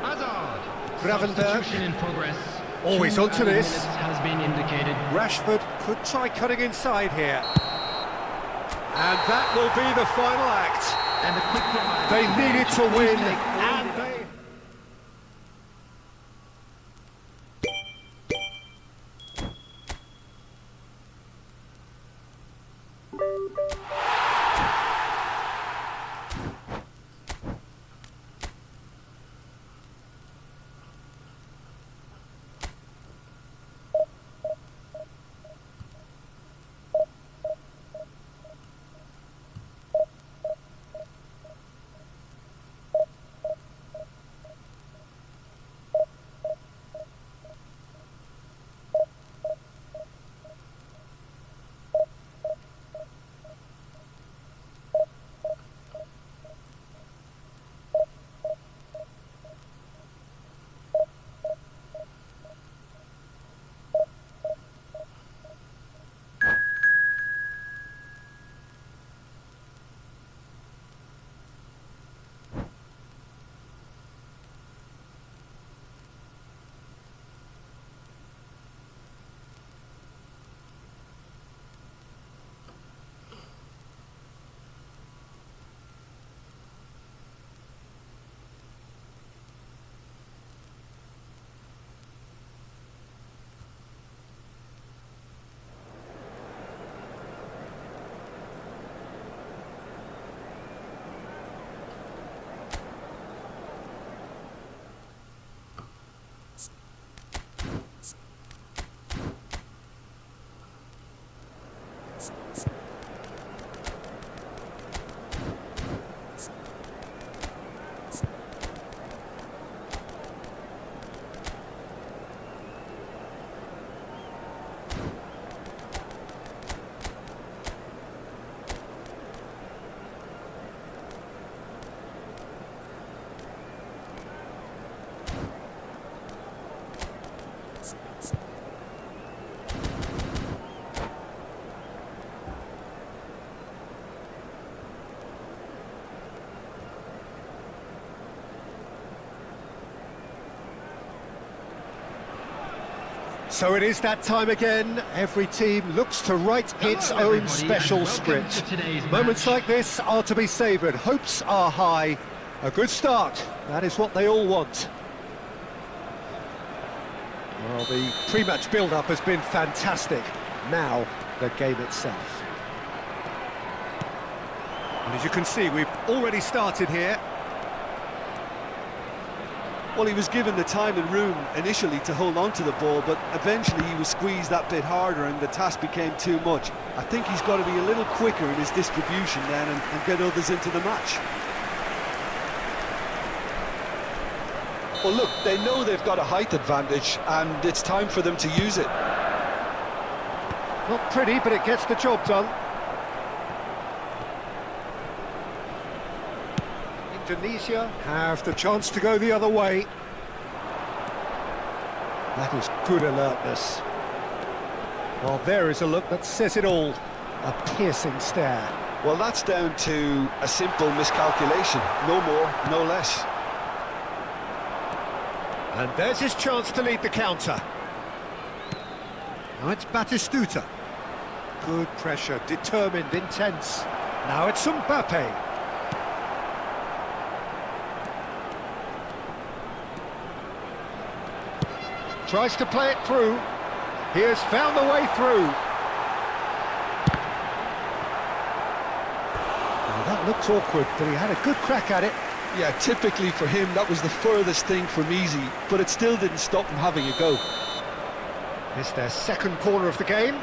Hazard. Gravenberg. Substitution in progress. Always 2 onto added this. minutes has been indicated. Rashford could try cutting inside here. And that will be the final act. And a quick reminder. They needed to win, and they... So it is that time again. Every team looks to write its Hello, own everybody, special and welcome script. to today's Moments match. like this are to be savoured. Hopes are high. A good start. That is what they all want. Well, the pre-match build-up has been fantastic. Now, the game itself. And as you can see, we've already started here. Well, he was given the time and room initially to hold on to the ball, but eventually he was squeezed that bit harder and the task became too much. I think he's got to be a little quicker in his distribution then and get others into the match. Well, look, they know they've got a height advantage and it's time for them to use it. Not pretty, but it gets the job done. Indonesia have the chance to go the other way. That is good alertness. Well, there is a look that says it all. A piercing stare. Well, that's down to a simple miscalculation. No more, no less. And there's his chance to lead the counter. Now it's Batistuta. Good pressure, determined, intense. Now it's Mbappe. Tries to play it through. He has found the way through. Now that looked awkward, but he had a good crack at it. Yeah, typically for him, that was the furthest thing from easy, but it still didn't stop him having a go. It's their second corner of the game.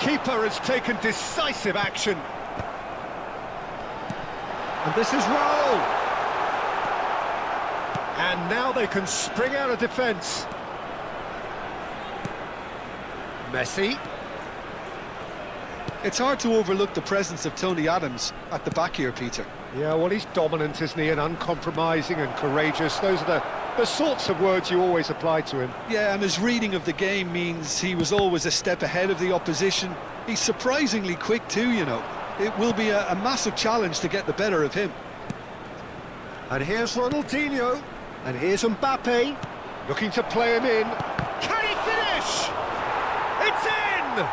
keeper has taken decisive action. And this is Raul. And now they can spring out of defence. Messi. It's hard to overlook the presence of Tony Adams at the back here, Peter. Yeah, well, he's dominant, isn't he? And uncompromising and courageous. Those are the sorts of words you always apply to him. Yeah, and his reading of the game means he was always a step ahead of the opposition. He's surprisingly quick too, you know. It will be a massive challenge to get the better of him. And here's Ronaldinho. And here's Mbappe. Looking to play him in. Can he finish? It's in!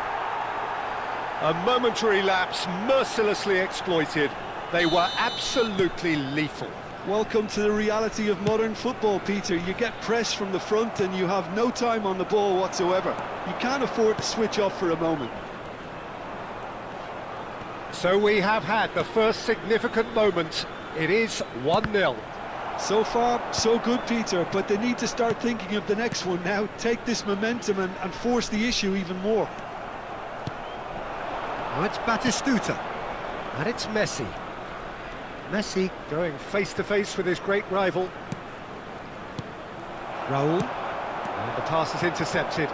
A momentary lapse mercilessly exploited. They were absolutely lethal. Welcome to the reality of modern football, Peter. You get pressed from the front and you have no time on the ball whatsoever. You can't afford to switch off for a moment. So we have had the first significant moment. It is 1-0. So far, so good, Peter, but they need to start thinking of the next one now. Take this momentum and force the issue even more. Now it's Batistuta. And it's Messi. Messi going face-to-face with his great rival. Raul. And the pass is intercepted.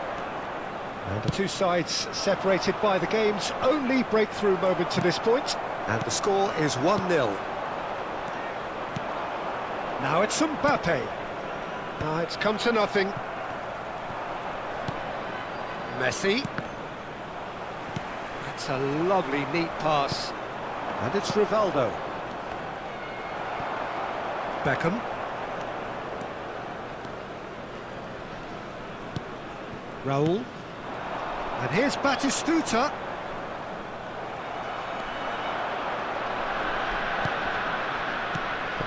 And the two sides separated by the game's only breakthrough moment to this point. And the score is 1-0. Now it's Mbappe. Now it's come to nothing. Messi. That's a lovely, neat pass. And it's Rivaldo. Beckham. Raul. And here's Batistuta.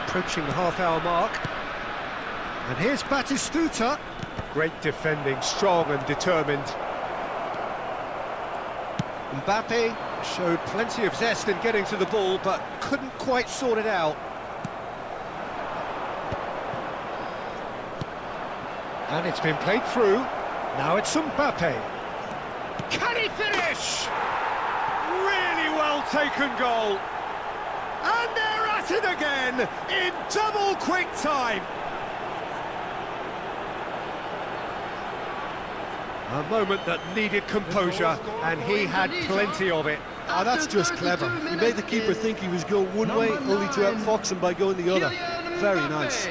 Approaching the half-hour mark. And here's Batistuta. Great defending, strong and determined. Mbappe showed plenty of zest in getting to the ball, but couldn't quite sort it out. And it's been played through. Now it's Mbappe. Can he finish? Really well taken goal. And they're at it again in double quick time. A moment that needed composure, and he had plenty of it. Ah, that's just clever. He made the keeper think he was going one way, only to outfox him by going the other. Very nice.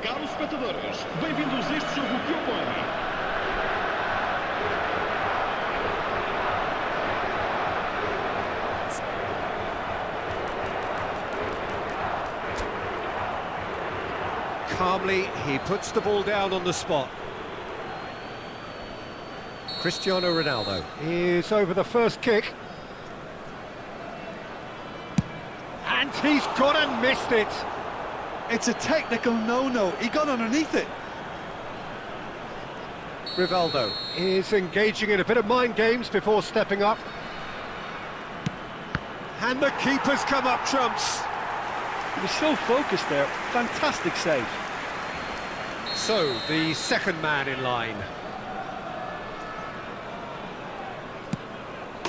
Caros espectadores, bem-vindos a este jogo que opõe. Calmly, he puts the ball down on the spot. Cristiano Ronaldo is over the first kick. And he's gone and missed it. It's a technical no-no. He got underneath it. Rivaldo is engaging in a bit of mind games before stepping up. And the keeper's come up trumps. He was so focused there. Fantastic save. So, the second man in line.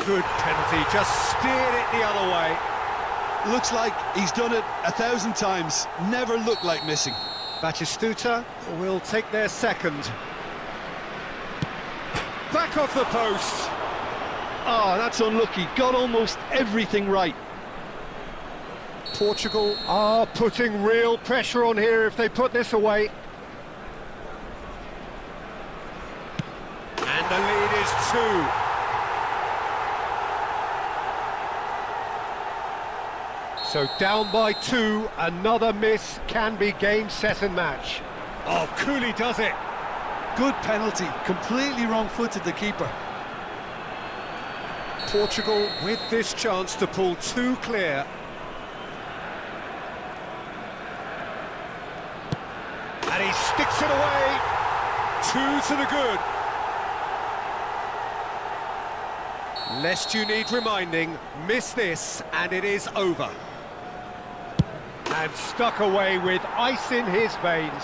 Good penalty, just steered it the other way. Looks like he's done it 1,000 times. Never looked like missing. Batistuta will take their second. Back off the post. Oh, that's unlucky. Got almost everything right. Portugal are putting real pressure on here if they put this away. And the lead is 2. So down by 2, another miss can be game, set and match. Oh, Cooley does it. Good penalty. Completely wrong-footed, the keeper. Portugal with this chance to pull 2 clear. And he sticks it away. 2 to the good. Lest you need reminding, miss this and it is over. And stuck away with ice in his veins.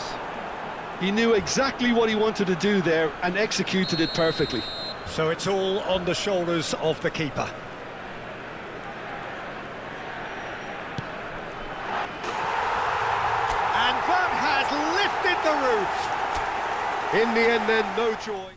He knew exactly what he wanted to do there and executed it perfectly. So it's all on the shoulders of the keeper. And that has lifted the roof. In the end then, no joy.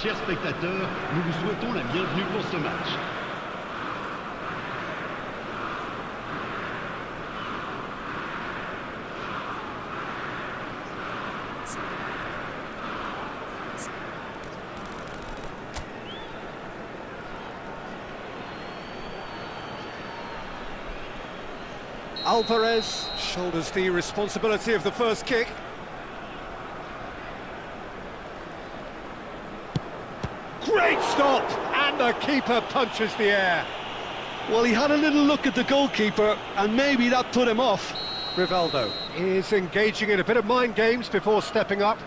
Chers spectateurs, nous vous souhaitons la bienvenue pour ce match. Alvarez shoulders the responsibility of the first kick. Great stop! And the keeper punches the air. Well, he had a little look at the goalkeeper, and maybe that put him off. Rivaldo is engaging in a bit of mind games before stepping up.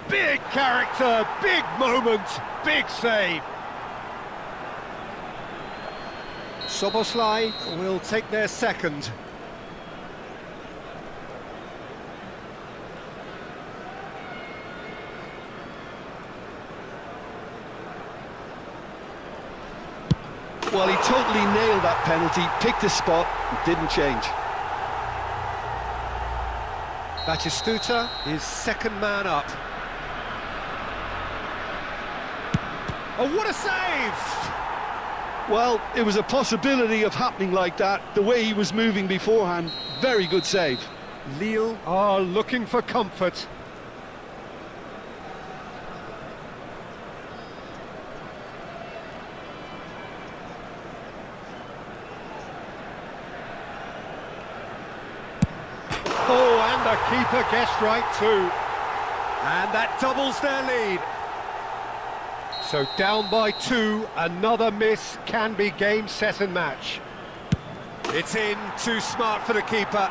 Big character, big moment, big save. Soboslai will take their second. Well, he totally nailed that penalty, picked his spot, and didn't change. Batistuta is second man up. Oh, what a save! Well, it was a possibility of happening like that, the way he was moving beforehand. Very good save. Lille are looking for comfort. Oh, and the keeper guessed right too. And that doubles their lead. So down by 2, another miss can be game, set and match. It's in, too smart for the keeper.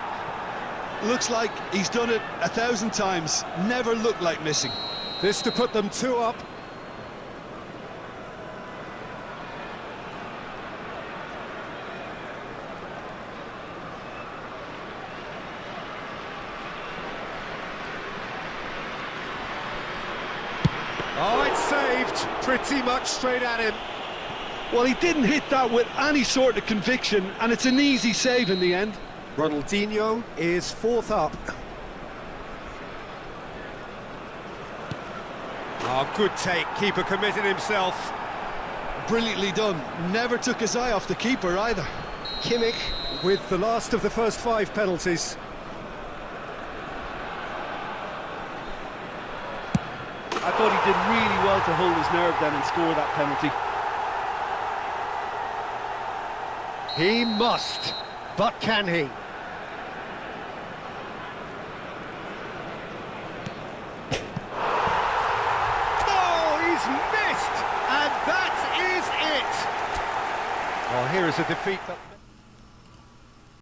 Looks like he's done it 1,000 times. Never looked like missing. This to put them 2 up. Oh, it's saved, pretty much straight at him. Well, he didn't hit that with any sort of conviction, and it's an easy save in the end. Ronaldinho is 4th up. Oh, good take, keeper committed himself. Brilliantly done. Never took his eye off the keeper either. Kimmich with the last of the first 5 penalties. I thought he did really well to hold his nerve then and score that penalty. He must, but can he? Oh, he's missed, and that is it. Well, here is a defeat that...